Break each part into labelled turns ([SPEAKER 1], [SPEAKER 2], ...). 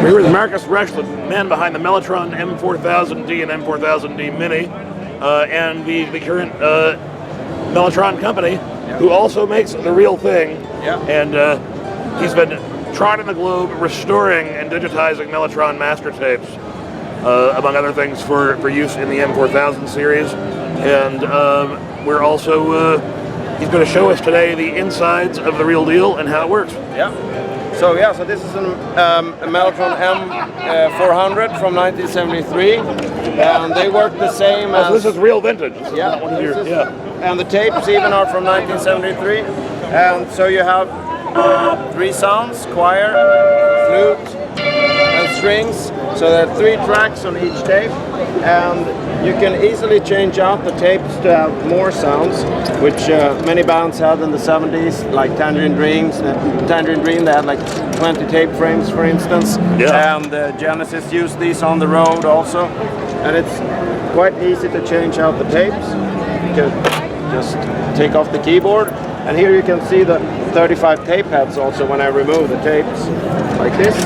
[SPEAKER 1] We're with Marcus Resch, the man behind the Mellotron M4000D and M4000D Mini, and the current Mellotron company, who also makes the real thing.
[SPEAKER 2] Yeah.
[SPEAKER 1] And he's been trotting the globe, restoring and digitizing Mellotron master tapes, among other things, for use in the M4000 series. And we're also, he's going to show us today the insides of the real deal and how it works.
[SPEAKER 2] Yeah. So this is a Mellotron M400 from 1973, and they work the same as...
[SPEAKER 1] So this is real vintage. This is not one of your,
[SPEAKER 2] and the tapes even are from 1973. And so you have 3 sounds: choir, flute, and strings. So there are 3 tracks on each tape, and you can easily change out the tapes to have more sounds, which many bands had in the 70s, like Tangerine Dream. They had like 20 tape frames, for instance.
[SPEAKER 1] Yeah.
[SPEAKER 2] And Genesis used these on the road also. And it's quite easy to change out the tapes. You can just take off the keyboard. And here you can see the 35 tape heads also when I remove the tapes, like this.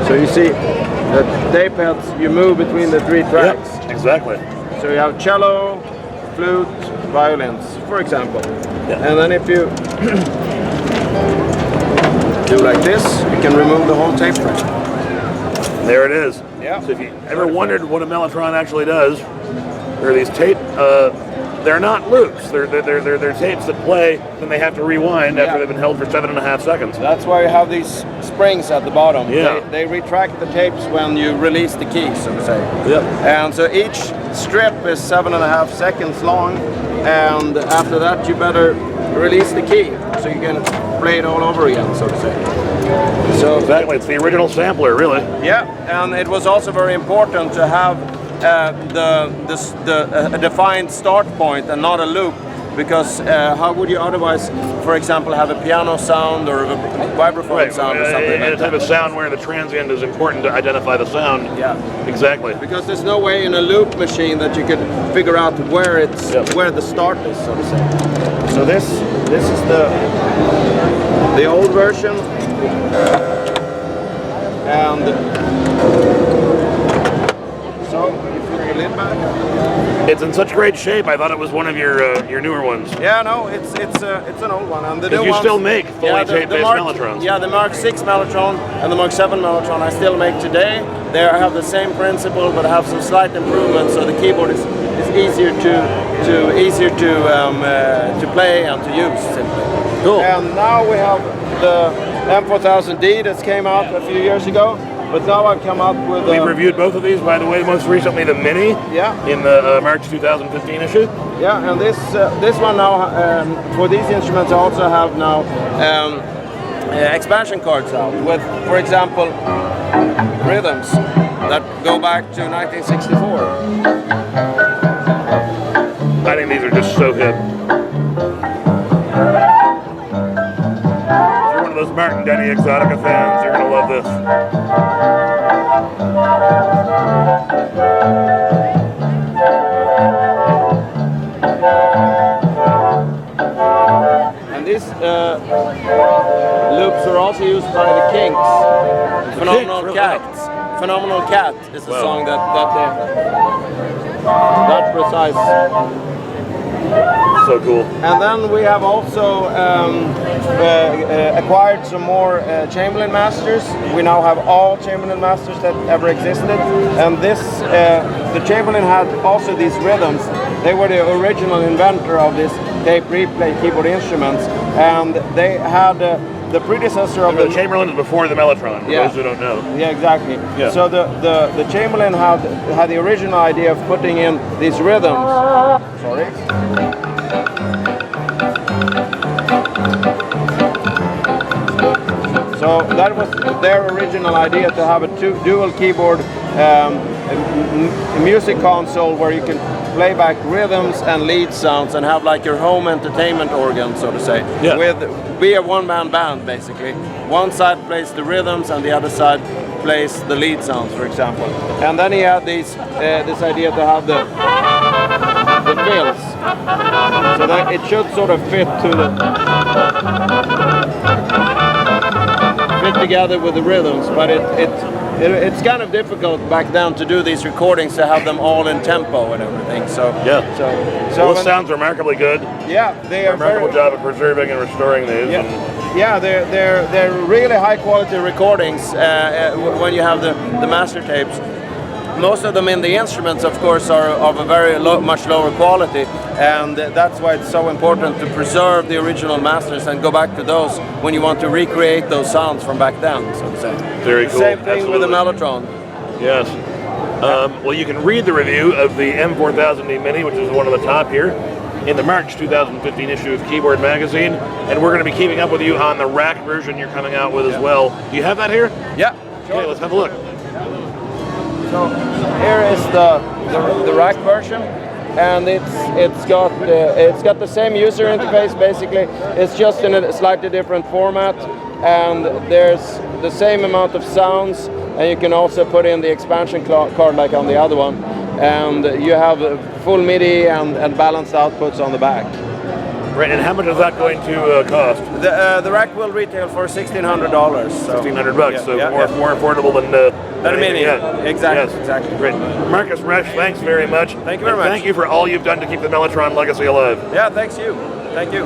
[SPEAKER 2] So you see the tape heads, you move between the 3 tracks.
[SPEAKER 1] Yep, exactly.
[SPEAKER 2] So you have cello, flute, violins, for example.
[SPEAKER 1] Yeah.
[SPEAKER 2] And then if you do like this, you can remove the whole tape frame.
[SPEAKER 1] There it is.
[SPEAKER 2] Yeah.
[SPEAKER 1] So if you ever wondered what a Mellotron actually does, there are these tape, they're not loops. They're tapes that play, then they have to rewind after they've been held for 7.5 seconds.
[SPEAKER 2] That's why you have these springs at the bottom.
[SPEAKER 1] Yeah.
[SPEAKER 2] They retract the tapes when you release the key, so to say.
[SPEAKER 1] Yep.
[SPEAKER 2] And so each strip is 7.5 seconds long, and after that you better release the key so you can play it all over again, so to say. So
[SPEAKER 1] Exactly, it's the original sampler, really.
[SPEAKER 2] yeah, and it was also very important to have a defined start point and not a loop, because how would you otherwise, for example, have a piano sound or a vibraphone sound or something like
[SPEAKER 1] a type
[SPEAKER 2] that?
[SPEAKER 1] of sound where the transient is important to identify the sound.
[SPEAKER 2] Yeah.
[SPEAKER 1] Exactly.
[SPEAKER 2] Because there's no way in a loop machine that you could figure out where it's where the start is, so to say. So this is the old version, and so if you put the lid back.
[SPEAKER 1] It's in such great shape. I thought it was one of your newer ones.
[SPEAKER 2] Yeah, no, it's an old one, and the new
[SPEAKER 1] Because you
[SPEAKER 2] ones,
[SPEAKER 1] still make fully tape-based Mellotrons.
[SPEAKER 2] Yeah, the Mark 6 Mellotron and the Mark 7 Mellotron I still make today. They have the same principle, but have some slight improvements. So the keyboard is easier to play and to use simply.
[SPEAKER 1] Cool.
[SPEAKER 2] And now we have the M4000D that came out a few years ago. But now I've come up with...
[SPEAKER 1] We've reviewed both of these, by the way, most recently the Mini in the March 2015 issue.
[SPEAKER 2] Yeah, and this one now, for these instruments I also have now expansion cards out with, for example, rhythms that go back to 1964.
[SPEAKER 1] I think these are just so hip. If you're one of those Martin Denny Exotica fans, you're going to love this.
[SPEAKER 2] And these loops are also used by the Kinks. Phenomenal Cat. Phenomenal Cat is the song that precise.
[SPEAKER 1] So cool.
[SPEAKER 2] And then we have also acquired some more Chamberlain Masters. We now have all Chamberlain Masters that ever existed. And this, the Chamberlain had also these rhythms. They were the original inventor of this tape replay keyboard instruments. And they had the predecessor of
[SPEAKER 1] the Chamberlain is before the Mellotron, for those who don't know.
[SPEAKER 2] Yeah, exactly. Yeah. So the Chamberlain had the original idea of putting in these rhythms. Sorry. So that was their original idea, to have a dual keyboard music console where you can play back rhythms and lead sounds and have like your home entertainment organ, so to say. Yeah. Be a one-man band basically. One side plays the rhythms and the other side plays the lead sounds, for example. And then he had this idea to have the fills, so that it should sort of fit together with the rhythms, but it it's kind of difficult back then to do these recordings to have them all in tempo and everything. So
[SPEAKER 1] Well, this sounds remarkably good.
[SPEAKER 2] Yeah, they are
[SPEAKER 1] remarkable job of preserving and restoring these.
[SPEAKER 2] Yeah, they're really high quality recordings when you have the master tapes. Most of them in the instruments, of course, are of a very much lower quality, and that's why it's so important to preserve the original masters and go back to those when you want to recreate those sounds from back then, so to say.
[SPEAKER 1] Very cool.
[SPEAKER 2] Same thing with the Mellotron.
[SPEAKER 1] Yes. Well, you can read the review of the M4000D Mini, which is one of the top here, in the March 2015 issue of Keyboard Magazine, and we're going to be keeping up with you on the rack version you're coming out with as well. Do you have that here?
[SPEAKER 2] Yeah.
[SPEAKER 1] Okay, let's have a look.
[SPEAKER 2] So here is the rack version, and it's got the same user interface basically. It's just in a slightly different format, and there's the same amount of sounds, and you can also put in the expansion card like on the other one, and you have full MIDI and balanced outputs on the back.
[SPEAKER 1] Right, and how much is that going to cost?
[SPEAKER 2] The rack will retail for $1,600. So.
[SPEAKER 1] $1,600, so more affordable than the
[SPEAKER 2] Mini. Exactly.
[SPEAKER 1] Great. Marcus Resch, thanks very much.
[SPEAKER 2] Thank you very much.
[SPEAKER 1] Thank you for all you've done to keep the Mellotron legacy alive.
[SPEAKER 2] Yeah, thanks you. Thank you.